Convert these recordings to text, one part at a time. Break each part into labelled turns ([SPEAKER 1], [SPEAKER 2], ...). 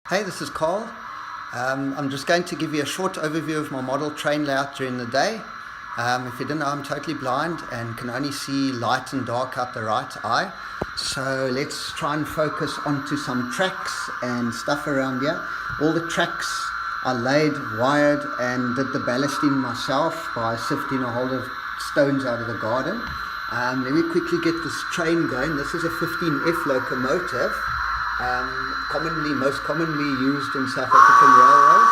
[SPEAKER 1] Hey, this is Carl. I'm just going to give you a short overview of my model train layout during the day. If you didn't know, I'm totally blind and can only see light and dark out the right eye. So let's try and focus onto some tracks and stuff around here. All the tracks are laid, wired, and did the ballasting myself by sifting a whole lot of stones out of the garden. Let me quickly get this train going. This is a 15F locomotive. Most commonly used in South African railways.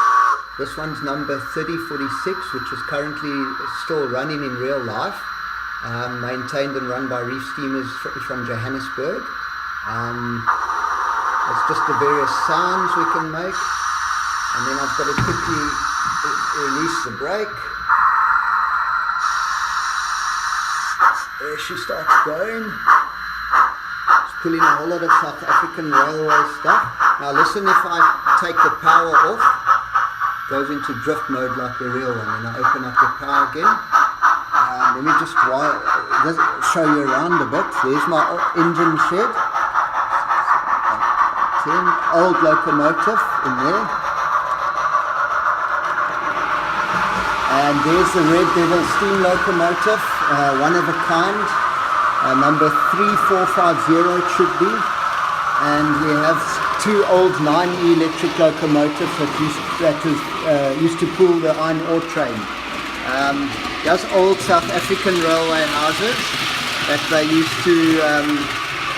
[SPEAKER 1] This one's number 3046, which is currently still running in real life, maintained and run by reef steamers from Johannesburg. It's just the various sounds we can make, and then I've got to quickly release the brake. There she starts going. Pulling a whole lot of South African railway stuff. Now listen, if I take the power off, it goes into drift mode like the real one, and I open up the power again. Let me just show you around a bit. There's my engine shed. Old locomotive in there. And there's the Red Devil steam locomotive, one of a kind. Number 3450 it should be, and we have two old 9E electric locomotives that used to pull the iron ore train. Those old South African railway houses that they used to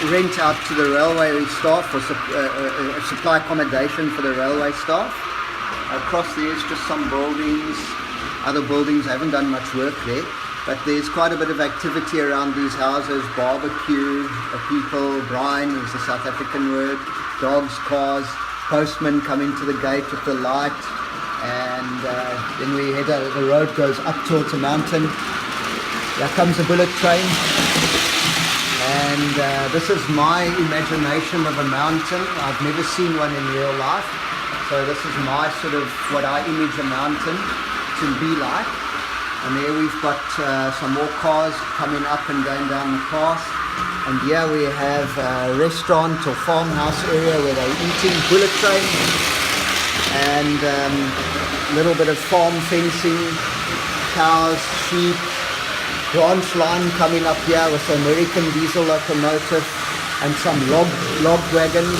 [SPEAKER 1] rent out to the railway staff for supply accommodation for the railway staff. Across there is just some buildings, other buildings. I haven't done much work there. But there's quite a bit of activity around these houses, barbecue, people, brine is the South African word, dogs, cars, postmen come into the gate with the light, and then we head out, the road goes up towards a mountain. There comes a bullet train, and this is my imagination of a mountain. I've never seen one in real life, so this is my sort of what I image a mountain to be like. And there we've got some more cars coming up and going down the path. And here we have a restaurant or farmhouse area where they're eating, bullet train. And a little bit of farm fencing, cows, sheep, branch line coming up here with the American diesel locomotive and some log wagons.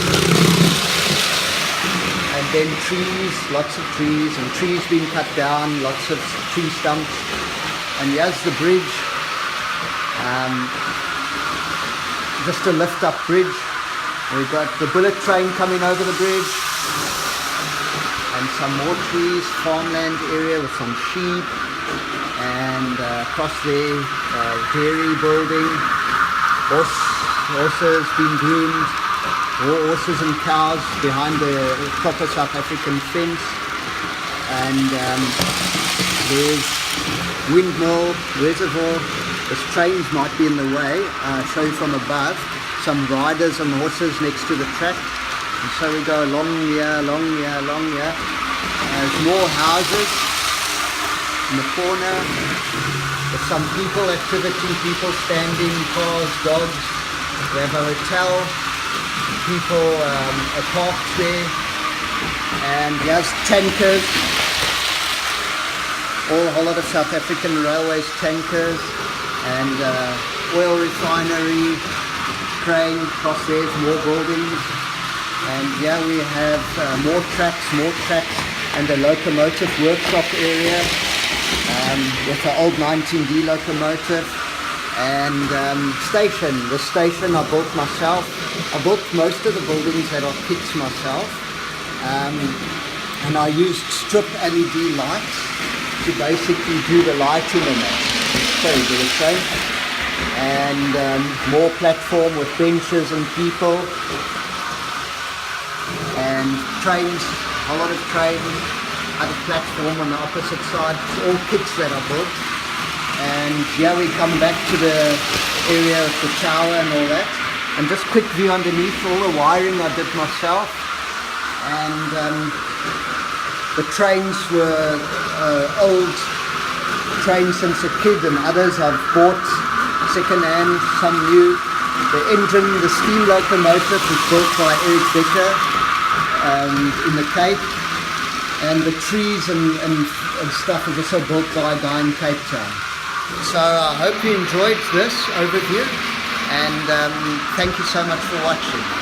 [SPEAKER 1] And then trees, lots of trees, and trees being cut down, lots of tree stumps. And here's the bridge, just a lift up bridge. We've got the bullet train coming over the bridge, and some more trees, farmland area with some sheep, and across there, dairy building, horses being groomed. Horses and cows behind the proper South African fence, and there's windmill, reservoir. This trains might be in the way. I'll show you from above. Some riders and horses next to the track, and so we go along here, along here, along here. There's more houses in the corner. There's some people activity, people standing, cars, dogs. We have a hotel. People are parked there, and there's tankers, a whole lot of South African railways tankers, and oil refinery, crane, across there's more buildings, and here we have more tracks, and a locomotive workshop area with an old 19D locomotive. And station. The station I built myself. I built most of the buildings that are kits myself, and I used strip LED lights to basically do the lighting in it. Sorry, do the train. And more platform with benches and people, and trains, a lot of trains, other platform on the opposite side. It's all kits that I built. And here we come back to the area of the tower and all that. And just quick view underneath, all the wiring I did myself. And the trains were old trains since a kid, and others I've bought second hand, some new. The engine, the steam locomotive was built by Eric Becker, in the Cape, and the trees and stuff is also built by a guy in Cape Town. So I hope you enjoyed this overview, and thank you so much for watching.